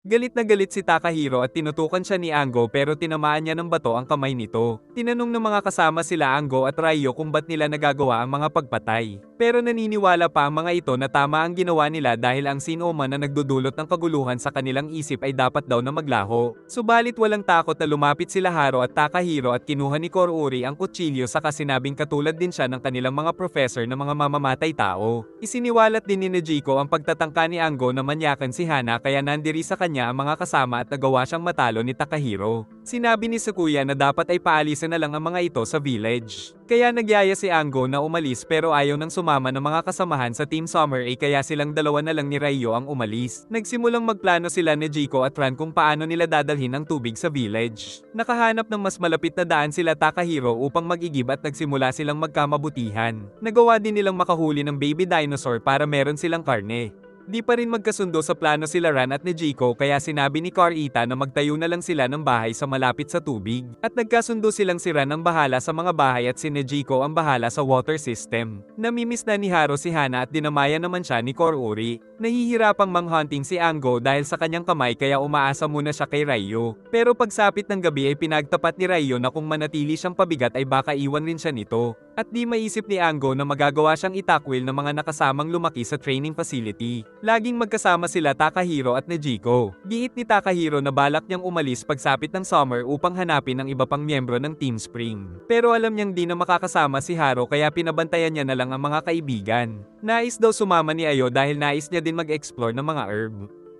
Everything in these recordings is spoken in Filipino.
Galit na galit si Takahiro at tinutukan siya ni Ango pero tinamaan niya ng bato ang kamay nito. Tinanong ng mga kasama sila Ango at Raiyo kung ba't nila nagagawa ang mga pagpatay. Pero naniniwala pa ang mga ito na tama ang ginawa nila dahil ang sino man na nagdudulot ng kaguluhan sa kanilang isip ay dapat daw na maglaho. Subalit walang takot na lumapit sila Haro at Takahiro at kinuha ni Koruri ang kutsilyo saka sinabing katulad din siya ng kanilang mga professor na mga mamamatay tao. Isiniwalat din ni Nejiko ang pagtatangka ni Ango na manyakan si Hana kaya nandiri sa kanya ang mga kasama at nagawa siyang matalo ni Takahiro. Sinabi ni Sakuya na dapat ay paalisin na lang ang mga ito sa village. Kaya nagyaya si Ango na umalis pero ayaw nang sumama ng mga kasamahan sa Team Summer A kaya silang dalawa na lang ni Raiyo ang umalis. Nagsimulang magplano sila ni Jiko at Ran kung paano nila dadalhin ang tubig sa village. Nakahanap ng mas malapit na daan sila Takahiro upang mag-igib at nagsimula silang magkamabutihan. Nagawa din nilang makahuli ng baby dinosaur para meron silang karne. Di pa rin magkasundo sa plano sila Ran at Nejiko kaya sinabi ni Karita na magtayo na lang sila ng bahay sa malapit sa tubig. At nagkasundo silang si Ran ang bahala sa mga bahay at si Nejiko ang bahala sa water system. Namimiss na ni Haro si Hana at dinamaya naman siya ni Koruri. Nahihirapang manghunting si Ango dahil sa kanyang kamay kaya umaasa muna siya kay Raiyo. Pero pagsapit ng gabi ay pinagtapat ni Raiyo na kung manatili siyang pabigat ay baka iwan rin siya nito. At di maisip ni Ango na magagawa siyang itakwil ng mga nakasamang lumaki sa training facility. Laging magkasama sila Takahiro at Nejiko. Giit ni Takahiro na balak niyang umalis pagsapit ng summer upang hanapin ang iba pang miyembro ng Team Spring. Pero alam niyang di na makakasama si Haro kaya pinabantayan niya na lang ang mga kaibigan. Nais daw sumama ni Ayo dahil nais niya din mag-explore ng mga herb.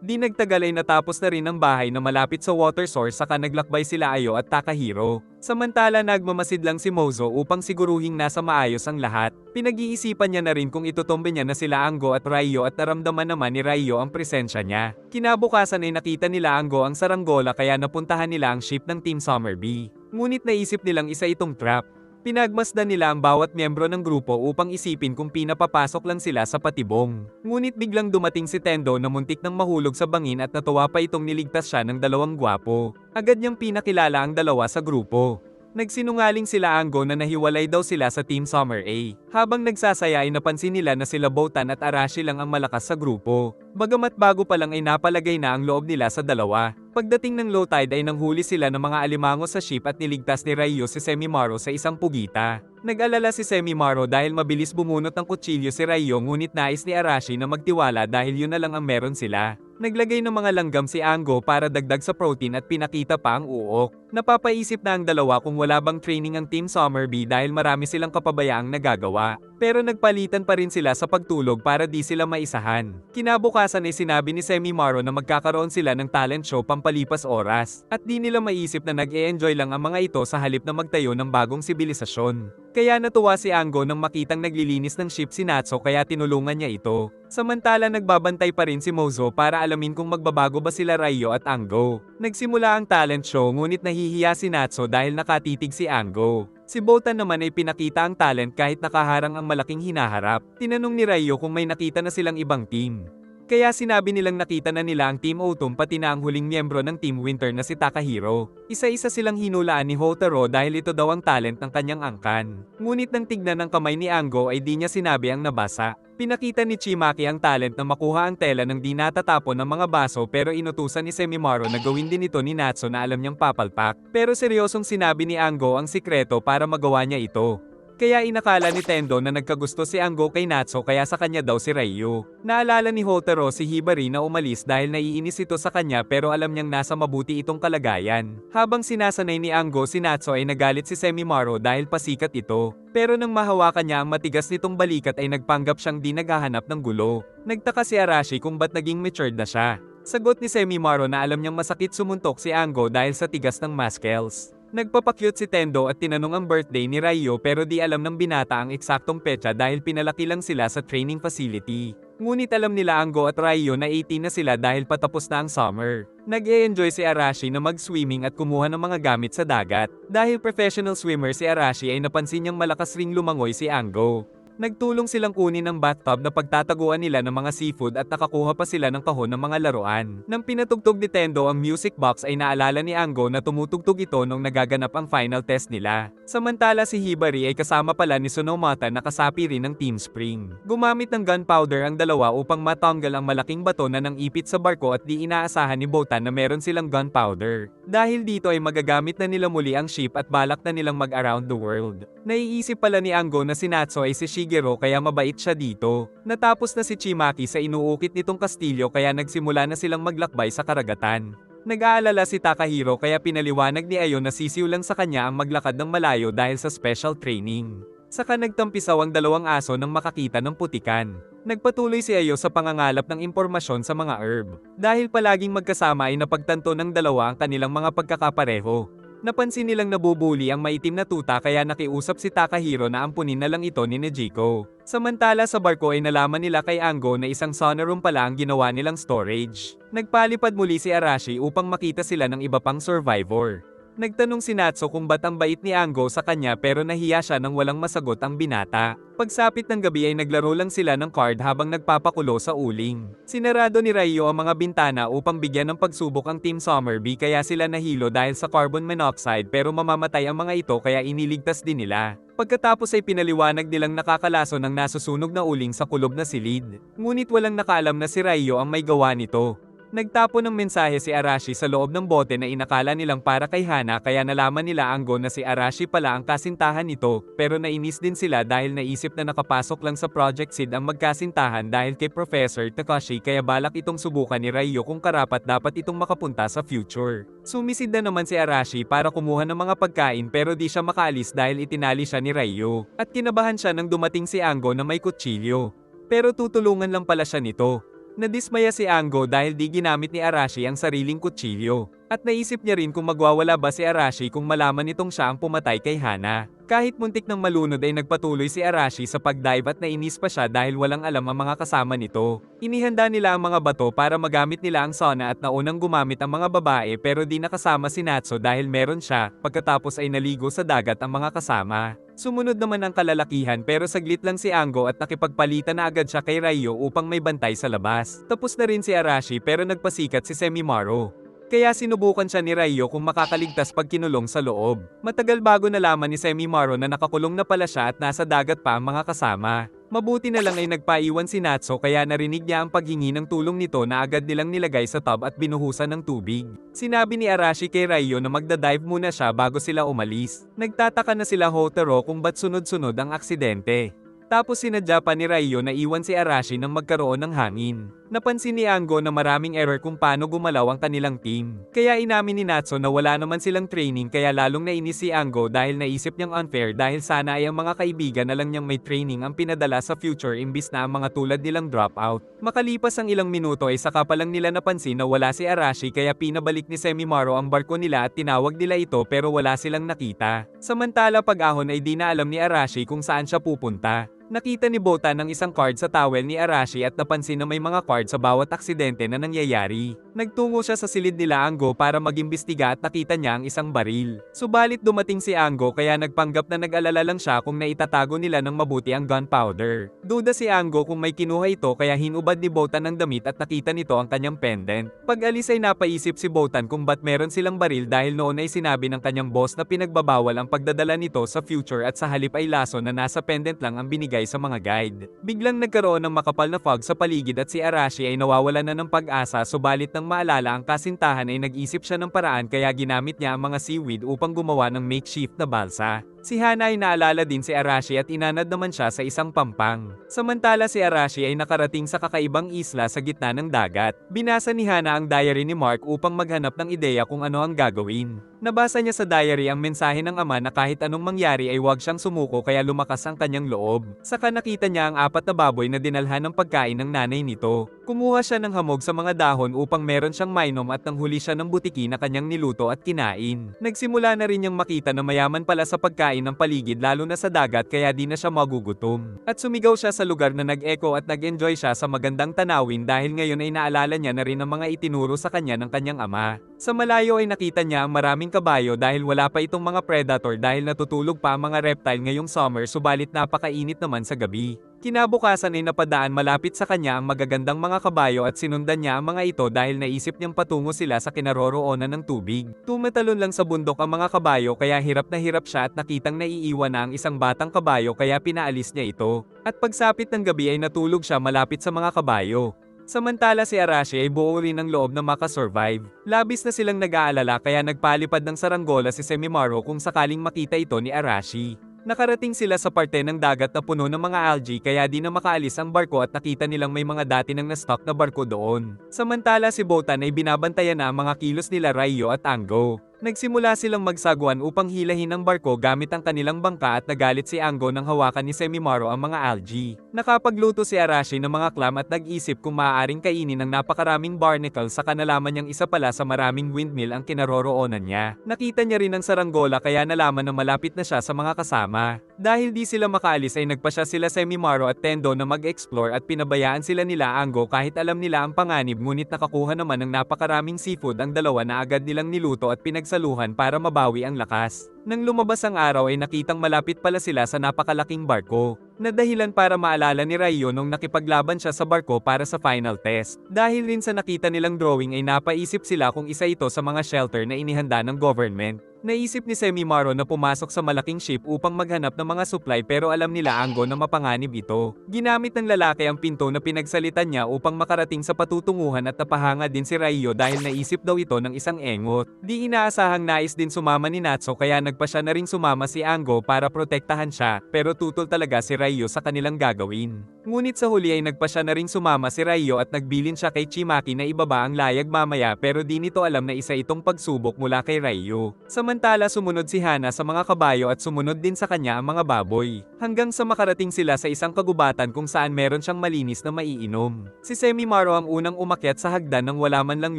Di nagtagal ay natapos na rin ang bahay na malapit sa water source saka naglakbay sila Ayo at Takahiro. Samantala nagmamasid lang si Mozo upang siguruhing nasa maayos ang lahat. Pinag-iisipan niya na rin kung itutumbe niya na sila Ango at Raiyo at naramdaman naman ni Raiyo ang presensya niya. Kinabukasan ay nakita nila Ango ang saranggola kaya napuntahan nila ang ship ng Team Summerby. Ngunit naisip nilang isa itong trap. Pinagmasdan nila ang bawat miyembro ng grupo upang isipin kung pinapapasok lang sila sa patibong. Ngunit biglang dumating si Tendo na muntik nang mahulog sa bangin at natuwa pa itong niligtas siya ng dalawang gwapo. Agad niyang pinakilala ang dalawa sa grupo. Nagsinungaling sila Ango na nahiwalay daw sila sa Team Summer A. Habang nagsasaya ay napansin nila na sila Botan at Arashi lang ang malakas sa grupo. Bagamat bago pa lang ay napalagay na ang loob nila sa dalawa. Pagdating ng low tide ay nanghuli sila ng mga alimango sa ship at niligtas ni Raiyo si Semimaro sa isang pugita. Nag-alala si Semimaro dahil mabilis bumunot ng kutsilyo si Raiyo ngunit nais ni Arashi na magtiwala dahil yun na lang ang meron sila. Naglagay ng mga langgam si Ango para dagdag sa protein at pinakita pa ang uok. Napapaisip na ang dalawa kung wala bang training ang Team Summerby dahil marami silang kapabayaang nagagawa. Pero nagpalitan pa rin sila sa pagtulog para di sila maisahan. Kinabukasan ay sinabi ni Semimaro na magkakaroon sila ng talent show pampalipas oras. At di nila maisip na nag-e-enjoy lang ang mga ito sa halip na magtayo ng bagong sibilisasyon. Kaya natuwa si Ango nang makitang naglilinis ng ship si Natsu kaya tinulungan niya ito. Samantala nagbabantay pa rin si Mozo para alamin kung magbabago ba sila Raiyo at Ango. Nagsimula ang talent show ngunit nahihiya si Natsu dahil nakatitig si Ango. Si Botan naman ay pinakita ang talent kahit nakaharang ang malaking hinaharap. Tinanong ni Raiyo kung may nakita na silang ibang team. Kaya sinabi nilang nakita na nila ang Team Autumn pati na ang huling miyembro ng Team Winter na si Takahiro. Isa-isa silang hinulaan ni Hotaro dahil ito daw ang talent ng kanyang angkan. Ngunit nang tignan ng kamay ni Ango ay di niya sinabi ang nabasa. Pinakita ni Chimaki ang talent na makuha ang tela ng di natatapon ng mga baso pero inutusan ni Semimaro na gawin din ito ni Natsu na alam niyang papalpak. Pero seryosong sinabi ni Ango ang sikreto para magawa niya ito. Kaya inakala ni Tendo na nagkagusto si Ango kay Natsu kaya sa kanya daw si Raiyo. Naalala ni Hotaro si Hibari na umalis dahil naiinis ito sa kanya pero alam niyang nasa mabuti itong kalagayan. Habang sinasanay ni Ango si Natsu ay nagalit si Semimaro dahil pasikat ito. Pero nang mahawakan niya ang matigas nitong balikat ay nagpanggap siyang di naghahanap ng gulo. Nagtaka si Arashi kung ba't naging matured na siya. Sagot ni Semimaro na alam niyang masakit sumuntok si Ango dahil sa tigas ng muscles. Nagpapakyut si Tendo at tinanong ang birthday ni Raiyo pero di alam ng binata ang eksaktong petsa dahil pinalaki lang sila sa training facility. Ngunit alam nila Ango at Raiyo na 18 na sila dahil patapos na ang summer. Nag-e-enjoy si Arashi na mag-swimming at kumuha ng mga gamit sa dagat. Dahil professional swimmer si Arashi ay napansin niyang malakas ring lumangoy si Ango. Nagtulong silang kunin ang bathtub na pagtataguan nila ng mga seafood at nakakuha pa sila ng kahon ng mga laruan. Nang pinatugtog ni Tendo ang music box ay naalala ni Ango na tumutugtog ito nung nagaganap ang final test nila. Samantala si Hibari ay kasama pala ni Tsunomata na kasapi rin ng Team Spring. Gumamit ng gunpowder ang dalawa upang matanggal ang malaking bato na nang-ipit sa barko at di inaasahan ni Botan na meron silang gunpowder. Dahil dito ay magagamit na nila muli ang ship at balak na nilang mag-around the world. Naiisip pala ni Ango na si Natsu ay si Shigeru kaya mabait siya dito. Natapos na si Chimaki sa inuukit nitong kastilyo kaya nagsimula na silang maglakbay sa karagatan. Nag-aalala si Takahiro kaya pinaliwanag ni Ayo na sisiw lang sa kanya ang maglakad ng malayo dahil sa special training. Saka nagtampisaw ang dalawang aso nang makakita ng putikan. Nagpatuloy si Ayo sa pangangalap ng impormasyon sa mga herb. Dahil palaging magkasama ay napagtanto ng dalawa ang kanilang mga pagkakapareho. Napansin nilang nabubuli ang maitim na tuta kaya nakiusap si Takahiro na ampunin na lang ito ni Nejiko. Samantala sa barko ay nalaman nila kay Ango na isang sauna room pala ang ginawa nilang storage. Nagpalipad muli si Arashi upang makita sila ng iba pang survivor. Nagtanong si Natsu kung ba't ang bait ni Ango sa kanya pero nahiya siya nang walang masagot ang binata. Pagsapit ng gabi ay naglaro lang sila ng card habang nagpapakulo sa uling. Sinarado ni Raiyo ang mga bintana upang bigyan ng pagsubok ang Team Summerby kaya sila nahilo dahil sa carbon monoxide pero mamamatay ang mga ito kaya iniligtas din nila. Pagkatapos ay pinaliwanag nilang nakakalaso ng nasusunog na uling sa kulob na silid. Ngunit walang nakaalam na si Raiyo ang may gawa nito. Nagtapo ng mensahe si Arashi sa loob ng bote na inakala nilang para kay Hana kaya nalaman nila Ango na si Arashi pala ang kasintahan nito pero nainis din sila dahil naisip na nakapasok lang sa Project Seed ang magkasintahan dahil kay Professor Takashi kaya balak itong subukan ni Raiyo kung karapat dapat itong makapunta sa future. Sumisid na naman si Arashi para kumuha ng mga pagkain pero di siya makaalis dahil itinali siya ni Raiyo at kinabahan siya nang dumating si Ango na may kutsilyo. Pero tutulungan lang pala siya nito. Nadismaya si Ango dahil di ginamit ni Arashi ang sariling kutsilyo. At naisip niya rin kung magwawala ba si Arashi kung malaman nitong siya ang pumatay kay Hana. Kahit muntik ng malunod ay nagpatuloy si Arashi sa pagdive at nainis pa siya dahil walang alam ang mga kasama nito. Inihanda nila ang mga bato para magamit nila ang sauna at naunang gumamit ang mga babae pero di nakasama si Natsu dahil meron siya, pagkatapos ay naligo sa dagat ang mga kasama. Sumunod naman ang kalalakihan pero saglit lang si Ango at nakipagpalitan na agad siya kay Raiyo upang may bantay sa labas. Tapos na rin si Arashi pero nagpasikat si Semimaru. Kaya sinubukan siya ni Raiyo kung makakaligtas pag kinulong sa loob. Matagal bago nalaman ni Semimaru na nakakulong na pala siya at nasa dagat pa ang mga kasama. Mabuti na lang ay nagpaiwan si Natsu kaya narinig niya ang paghingi ng tulong nito na agad nilang nilagay sa tub at binuhusan ng tubig. Sinabi ni Arashi kay Raiyo na magdadive muna siya bago sila umalis. Nagtataka na sila Hotaro kung ba't sunod-sunod ang aksidente. Tapos sinadya pa ni Raiyo na iwan si Arashi nang magkaroon ng hangin. Napansin ni Ango na maraming error kung paano gumalaw ang kanilang team. Kaya inamin ni Natsu na wala naman silang training kaya lalong nainis si Ango dahil naisip niyang unfair dahil sana ay ang mga kaibigan na lang niyang may training ang pinadala sa future imbis na ang mga tulad nilang dropout. Makalipas ang ilang minuto ay saka pa lang nila napansin na wala si Arashi kaya pinabalik ni Semimaru ang barko nila at tinawag nila ito pero wala silang nakita. Samantala pag-ahon ay di na alam ni Arashi kung saan siya pupunta. Nakita ni Botan ang isang card sa towel ni Arashi at napansin na may mga card sa bawat aksidente na nangyayari. Nagtungo siya sa silid nila Ango para mag-imbestiga at nakita niya ang isang baril. Subalit dumating si Ango kaya nagpanggap na nag-alala lang siya kung naitatago nila ng mabuti ang gunpowder. Duda si Ango kung may kinuha ito kaya hinubad ni Botan ng damit at nakita nito ang kanyang pendant. Pag-alis ay napaisip si Botan kung ba't meron silang baril dahil noon ay sinabi ng kanyang boss na pinagbabawal ang pagdadala nito sa future at sa halip ay laso na nasa pendant lang ang binigay sa mga guide. Biglang nagkaroon ng makapal na fog sa paligid at si Arashi ay nawawalan na ng pag-asa subalit nang maalala ang kasintahan ay nag-isip siya ng paraan kaya ginamit niya ang mga seaweed upang gumawa ng makeshift na balsa. Si Hana ay naalala din si Arashi at inanad naman siya sa isang pampang. Samantala si Arashi ay nakarating sa kakaibang isla sa gitna ng dagat. Binasa ni Hana ang diary ni Mark upang maghanap ng ideya kung ano ang gagawin. Nabasa niya sa diary ang mensahe ng ama na kahit anong mangyari ay huwag siyang sumuko kaya lumakas ang kanyang loob. Saka nakita niya ang 4 na baboy na dinalhan ng pagkain ng nanay nito. Kumuha siya ng hamog sa mga dahon upang meron siyang mainom at nanghuli siya ng butiki na kanyang niluto at kinain. Nagsimula na rin niyang makita na mayaman pala sa pagkain pagkain ng paligid lalo na sa dagat kaya di na siya magugutom. At sumigaw siya sa lugar na nag-echo at nag-enjoy siya sa magandang tanawin dahil ngayon ay naalala niya na rin ang mga itinuro sa kanya ng kanyang ama. Sa malayo ay nakita niya ang maraming kabayo dahil wala pa itong mga predator dahil natutulog pa ang mga reptile ngayong summer subalit napakainit naman sa gabi. Kinabukasan ay napadaan malapit sa kanya ang magagandang mga kabayo at sinundan niya ang mga ito dahil naisip niyang patungo sila sa kinaroroonan ng tubig. Tumatalon lang sa bundok ang mga kabayo kaya hirap na hirap siya at nakitang naiiwan na ang isang batang kabayo kaya pinaalis niya ito. At pagsapit ng gabi ay natulog siya malapit sa mga kabayo. Samantala si Arashi ay buo rin ng loob na makasurvive. Labis na silang nag-aalala kaya nagpalipad ng saranggola si Semimaru kung sakaling makita ito ni Arashi. Nakarating sila sa parte ng dagat na puno ng mga algae kaya di na makaalis ang barko at nakita nilang may mga dati nang na-stock na barko doon. Samantala si Botan ay binabantayan na ang mga kilos nila Raiyo at Ango. Nagsimula silang magsagwan upang hilahin ang barko gamit ang kanilang bangka at nagalit si Ango nang hawakan ni Semimaru ang mga algae. Nakapagluto si Arashi ng mga clam at nag-isip kung maaaring kainin ng napakaraming barnacle saka nalaman niyang isa pala sa maraming windmill ang kinaroroonan niya. Nakita niya rin ang saranggola kaya nalaman na malapit na siya sa mga kasama. Dahil di sila makaalis ay nagpasya sila Semimaru at Tendo na mag-explore at pinabayaan sila nila Ango kahit alam nila ang panganib ngunit nakakuha naman ng napakaraming seafood ang dalawa na agad nilang niluto at pinagsaluhan para mabawi ang lakas. Nang lumabas ang araw ay nakitang malapit pala sila sa napakalaking barko, na dahilan para maalala ni Raiyo nung nakipaglaban siya sa barko para sa final test. Dahil rin sa nakita nilang drawing ay napaisip sila kung isa ito sa mga shelter na inihanda ng government. Naisip ni Semimaru na pumasok sa malaking ship upang maghanap ng mga supply pero alam nila Ango na mapanganib ito. Ginamit ng lalaki ang pinto na pinagsalitan niya upang makarating sa patutunguhan at napahanga din si Raiyo dahil naisip daw ito ng isang engot. Di inaasahang nais din sumama ni Natsu kaya nagpa siya na ring sumama si Ango para protektahan siya pero tutol talaga si Raiyo sa kanilang gagawin. Ngunit sa huli ay nagpa siya na ring sumama si Raiyo at nagbilin siya kay Chimaki na ibaba ang layag mamaya pero di nito alam na isa itong pagsubok mula kay Raiyo. Samantala sumunod si Hana sa mga kabayo at sumunod din sa kanya ang mga baboy. Hanggang sa makarating sila sa isang kagubatan kung saan meron siyang malinis na maiinom. Si Semimaru ang unang umakyat sa hagdan nang wala man lang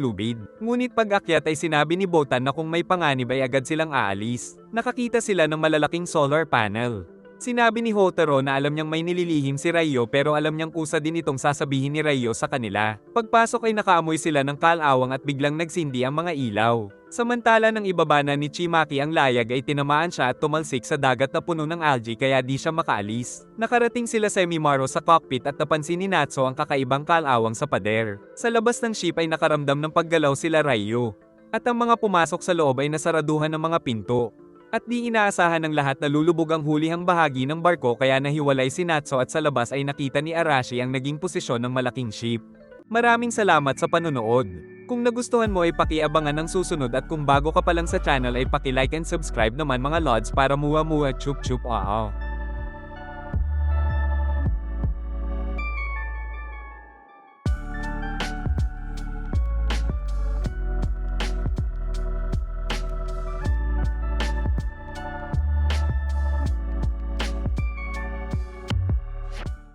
lubid. Ngunit pag-akyat ay sinabi ni Botan na kung may panganib ay agad silang aalis. Nakakita sila ng malalaking solar panel. Sinabi ni Hotaro na alam niyang may nililihim si Raiyo pero alam niyang kusa din itong sasabihin ni Raiyo sa kanila. Pagpasok ay nakaamoy sila ng kalawang at biglang nagsindi ang mga ilaw. Samantala nang ibaba na ni Chimaki ang layag ay tinamaan siya at tumalsik sa dagat na puno ng algae kaya di siya makaalis. Nakarating sila Semimaru sa cockpit at napansin ni Natsu ang kakaibang kalawang sa pader. Sa labas ng ship ay nakaramdam ng paggalaw sila Raiyo. At ang mga pumasok sa loob ay nasaraduhan ng mga pinto. At di inaasahan ng lahat na lulubog ang hulihang bahagi ng barko kaya nahiwalay si Natsu at sa labas ay nakita ni Arashi ang naging posisyon ng malaking ship. Maraming salamat sa panonood. Kung nagustuhan mo ay pakiabangan ng susunod at kung bago ka pa lang sa channel ay paki-like and subscribe naman mga lods para muwa-muwa chup chup.